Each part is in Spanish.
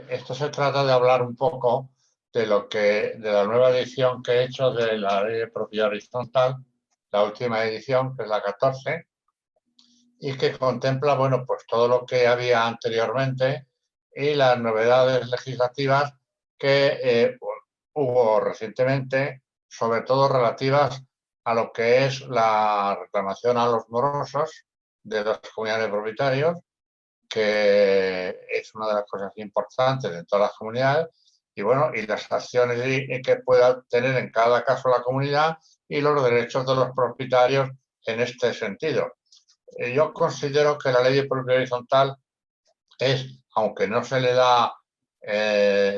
Esto se trata de hablar un poco de la nueva edición que he hecho de la Ley de Propiedad Horizontal, la última edición, que es la 14, y que contempla, bueno, pues todo lo que había anteriormente y las novedades legislativas que hubo recientemente, sobre todo relativas a lo que es la reclamación a los morosos de las comunidades de propietarios, que es una de las cosas importantes en todas las comunidades, y bueno, y las acciones que pueda tener en cada caso la comunidad y los derechos de los propietarios en este sentido. Yo considero que la ley de propiedad horizontal es, aunque no se le da,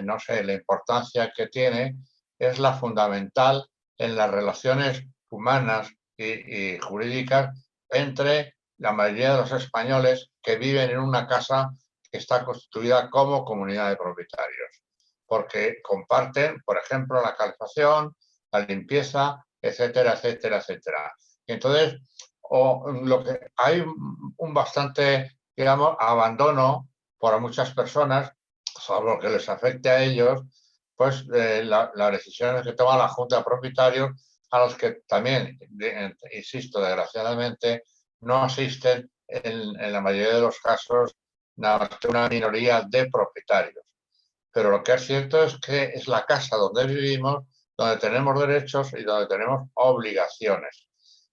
no sé, la importancia que tiene, es la fundamental en las relaciones humanas y jurídicas entre la mayoría de los españoles que viven en una casa que está constituida como comunidad de propietarios, porque comparten, por ejemplo, la calefacción, la limpieza, etcétera, etcétera, etcétera. Y entonces, lo que hay un bastante, digamos, abandono por muchas personas, salvo que les afecte a ellos, pues las decisiones que toma la Junta de Propietarios, a los que también, insisto, desgraciadamente, no asisten en la mayoría de los casos nada más que una minoría de propietarios. Pero lo que es cierto es que es la casa donde vivimos, donde tenemos derechos y donde tenemos obligaciones,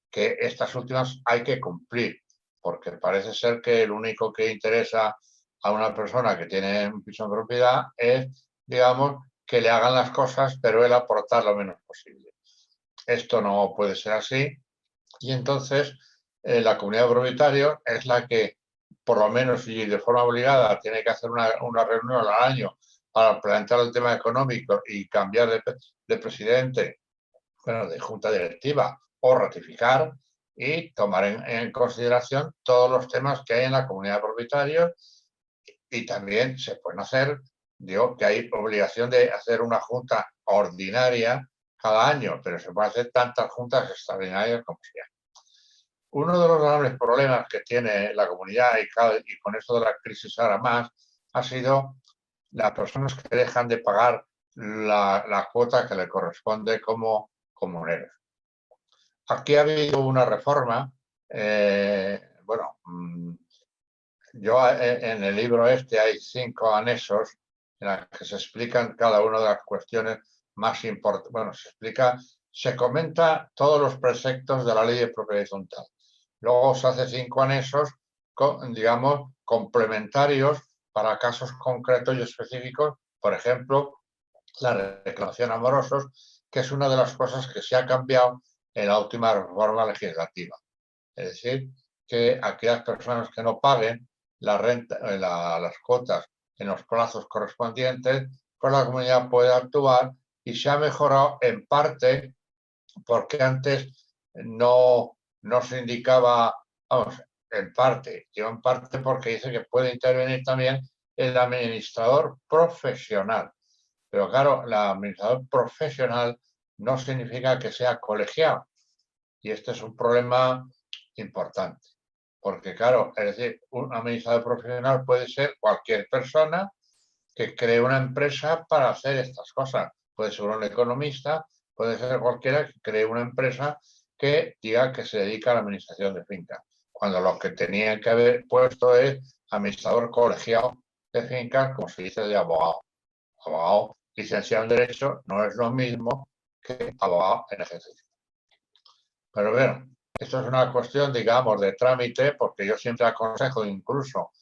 que estas últimas hay que cumplir, porque parece ser que el único que interesa a una persona que tiene un piso en propiedad es, digamos, que le hagan las cosas, pero él aportar lo menos posible. Esto no puede ser así, y entonces la comunidad de propietarios es la que, por lo menos y de forma obligada, tiene que hacer una reunión al año para plantear el tema económico y cambiar de presidente, bueno, de junta directiva, o ratificar y tomar en consideración todos los temas que hay en la comunidad de propietarios, y también se pueden hacer, digo, que hay obligación de hacer una junta ordinaria cada año, pero se pueden hacer tantas juntas extraordinarias como sea. Uno de los grandes problemas que tiene la comunidad, y con esto de la crisis ahora más, ha sido las personas que dejan de pagar la cuota que le corresponde como comuneros. Aquí ha habido una reforma, bueno, yo en el libro este hay 5 anexos en los que se explican cada una de las cuestiones más importantes. Bueno, se comenta todos los preceptos de la ley de propiedad horizontal. Luego se hace 5 anexos, digamos, complementarios para casos concretos y específicos. Por ejemplo, la reclamación a morosos, que es una de las cosas que se ha cambiado en la última reforma legislativa. Es decir, que aquellas personas que no paguen la renta, las cuotas en los plazos correspondientes, pues la comunidad puede actuar, y se ha mejorado en parte porque antes no se indicaba, vamos, en parte, yo en parte porque dice que puede intervenir también el administrador profesional. Pero claro, el administrador profesional no significa que sea colegiado. Y este es un problema importante. Porque claro, es decir, un administrador profesional puede ser cualquier persona que cree una empresa para hacer estas cosas. Puede ser un economista, puede ser cualquiera que cree una empresa que diga que se dedica a la administración de fincas. Cuando lo que tenían que haber puesto es administrador colegiado de fincas, como se dice de abogado. Abogado licenciado en Derecho no es lo mismo que abogado en ejercicio. Pero bueno, esto es una cuestión, digamos, de trámite, porque yo siempre aconsejo incluso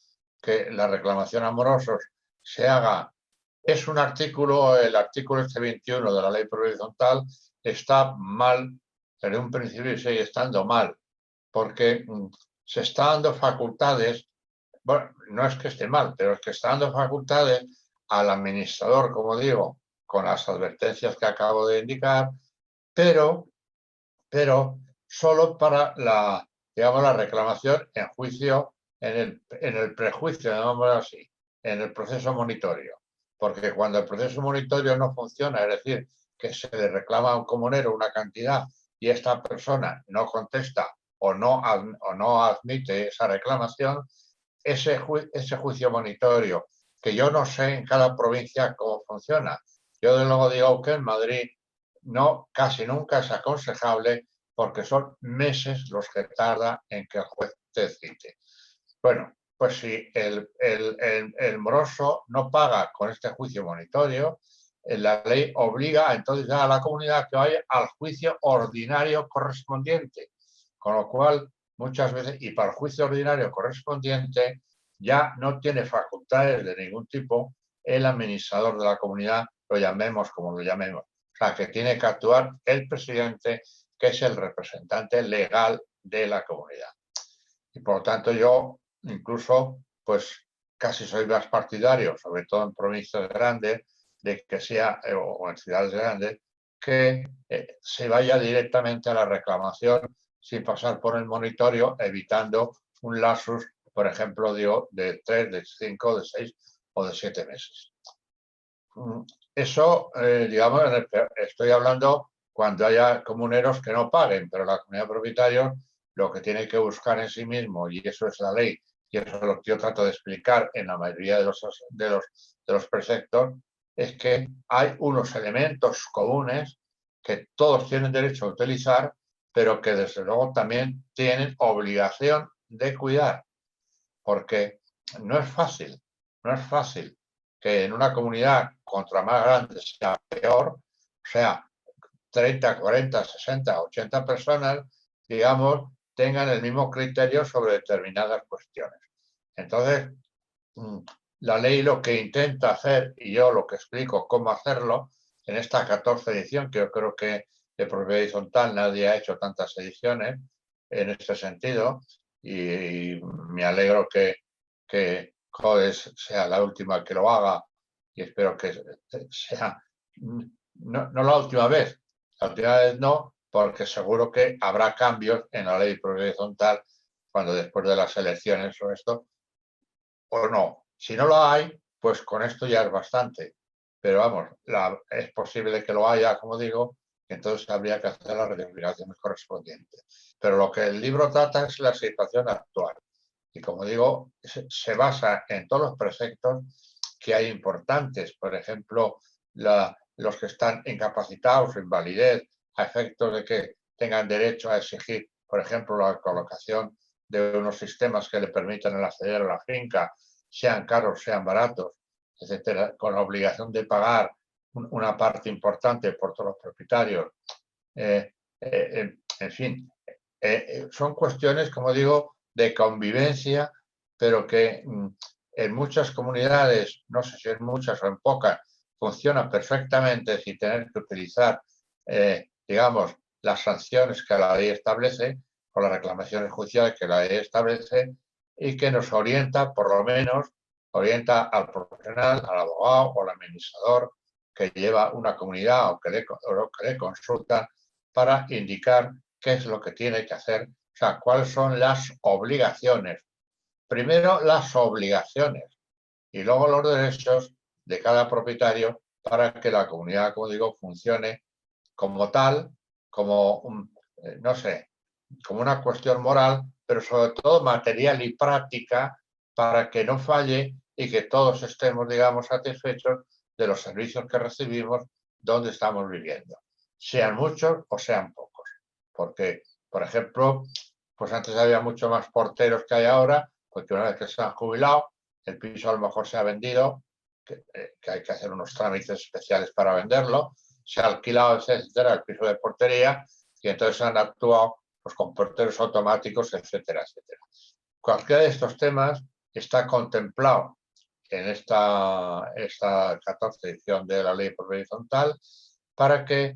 que la reclamación a morosos se haga. Es un artículo, el artículo este 21 de la ley horizontal está mal, desde un principio sigue estando mal, porque se está dando facultades, bueno, no es que esté mal, pero es que está dando facultades al administrador, como digo, con las advertencias que acabo de indicar, pero solo para digamos, la reclamación en juicio, en el prejuicio, digámoslo así, en el proceso monitorio. Porque cuando el proceso monitorio no funciona, es decir, que se le reclama a un comunero una cantidad y esta persona no contesta o no admite esa reclamación, ese juicio monitorio que yo no sé en cada provincia cómo funciona. Yo de luego digo que en Madrid no, casi nunca es aconsejable porque son meses los que tarda en que el juez te cite. Bueno, pues si el moroso no paga con este juicio monitorio, la ley obliga entonces a la comunidad que vaya al juicio ordinario correspondiente. Con lo cual, muchas veces, y para el juicio ordinario correspondiente, ya no tiene facultades de ningún tipo el administrador de la comunidad, lo llamemos como lo llamemos. O sea, que tiene que actuar el presidente, que es el representante legal de la comunidad. Y por lo tanto yo incluso pues casi soy más partidario, sobre todo en provincias grandes, de que sea, o en ciudades grandes, que se vaya directamente a la reclamación sin pasar por el monitorio, evitando un lapsus, por ejemplo, de 3, de 5, de 6 o de 7 meses. Eso, digamos, estoy hablando cuando haya comuneros que no paguen, pero la comunidad de propietarios lo que tiene que buscar en sí mismo, y eso es la ley, y eso es lo que yo trato de explicar en la mayoría de los preceptos, es que hay unos elementos comunes que todos tienen derecho a utilizar, pero que desde luego también tienen obligación de cuidar, porque no es fácil, no es fácil que en una comunidad contra más grande sea peor, o sea, 30, 40, 60, 80 personas, digamos, tengan el mismo criterio sobre determinadas cuestiones. Entonces, la ley lo que intenta hacer, y yo lo que explico cómo hacerlo, en esta 14 edición, que yo creo que de propiedad horizontal nadie ha hecho tantas ediciones en este sentido, y me alegro que CODES sea la última que lo haga, y espero que sea no la última vez. La última vez no, porque seguro que habrá cambios en la ley de propiedad horizontal cuando después de las elecciones o esto, o no. Si no lo hay, pues con esto ya es bastante. Pero vamos, es posible que lo haya, como digo, y entonces habría que hacer las rectificaciones correspondientes. Pero lo que el libro trata es la situación actual. Y como digo, se basa en todos los preceptos que hay importantes. Por ejemplo, los que están incapacitados o invalidez a efectos de que tengan derecho a exigir, por ejemplo, la colocación de unos sistemas que le permitan el acceder a la finca, sean caros, sean baratos, etcétera, con la obligación de pagar una parte importante por todos los propietarios. En fin, son cuestiones, como digo, de convivencia, pero que en muchas comunidades, no sé si en muchas o en pocas, funcionan perfectamente sin tener que utilizar, digamos, las sanciones que la ley establece o las reclamaciones judiciales que la ley establece y que nos orienta, por lo menos, orienta al profesional, al abogado o al administrador que lleva una comunidad o que le consulta para indicar qué es lo que tiene que hacer, o sea, cuáles son las obligaciones. Primero las obligaciones y luego los derechos de cada propietario para que la comunidad, como digo, funcione como tal, como, no sé, como una cuestión moral, pero sobre todo material y práctica para que no falle y que todos estemos, digamos, satisfechos de los servicios que recibimos donde estamos viviendo, sean muchos o sean pocos. Porque, por ejemplo, pues antes había mucho más porteros que hay ahora, porque una vez que se han jubilado, el piso a lo mejor se ha vendido, que hay que hacer unos trámites especiales para venderlo, se ha alquilado, etcétera, el piso de portería, y entonces han actuado pues, con porteros automáticos, etcétera, etcétera. Cualquiera de estos temas está contemplado en esta 14 edición de la ley horizontal para que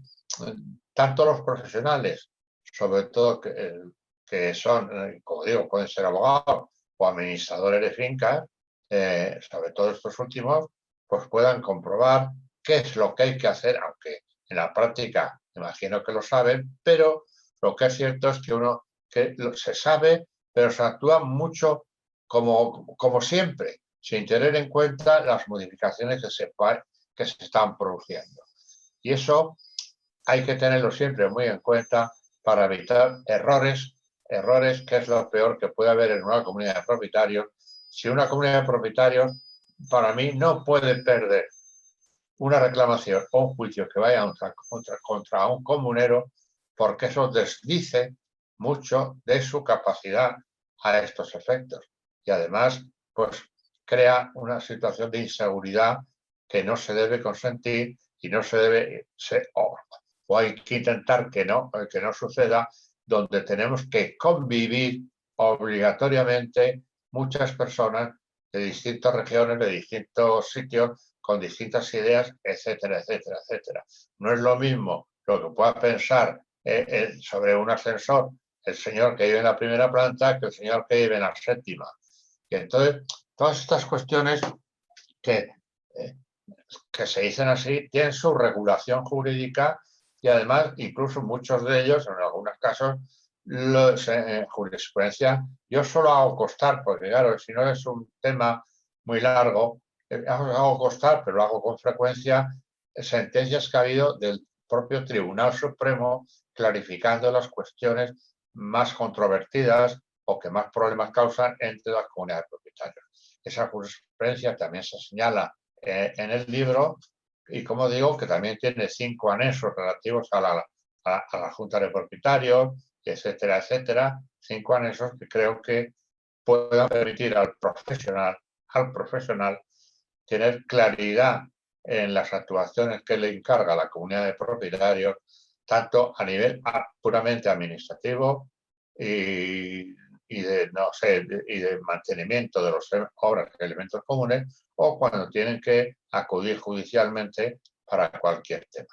tanto los profesionales, sobre todo que son, como digo, pueden ser abogados o administradores de fincas, sobre todo estos últimos, pues puedan comprobar qué es lo que hay que hacer, aunque en la práctica imagino que lo saben, pero lo que es cierto es que se sabe, pero se actúa mucho como siempre, sin tener en cuenta las modificaciones que se están produciendo. Y eso hay que tenerlo siempre muy en cuenta para evitar errores, que es lo peor que puede haber en una comunidad de propietarios. Si una comunidad de propietarios para mí no puede perder una reclamación o un juicio que vaya contra un comunero, porque eso desdice mucho de su capacidad a estos efectos. Y además, pues crea una situación de inseguridad que no se debe consentir y no se debe, o hay que intentar que no suceda, donde tenemos que convivir obligatoriamente muchas personas de distintas regiones, de distintos sitios, con distintas ideas, etcétera, etcétera, etcétera. No es lo mismo lo que pueda pensar sobre un ascensor el señor que vive en la primera planta que el señor que vive en la séptima. Y entonces, todas estas cuestiones que se dicen así tienen su regulación jurídica y además, incluso muchos de ellos, en algunos casos, jurisprudencia, yo solo hago constar, porque claro, si no es un tema muy largo, hago constar, pero lo hago con frecuencia, sentencias que ha habido del propio Tribunal Supremo clarificando las cuestiones más controvertidas o que más problemas causan entre las comunidades de propietarios. Esa jurisprudencia también se señala en el libro y, como digo, que también tiene 5 anexos relativos a la Junta de Propietarios, etcétera, etcétera, 5 anexos que creo que puedan permitir al profesional tener claridad en las actuaciones que le encarga la comunidad de propietarios, tanto a nivel puramente administrativo y de mantenimiento de las obras y elementos comunes, o cuando tienen que acudir judicialmente para cualquier tema.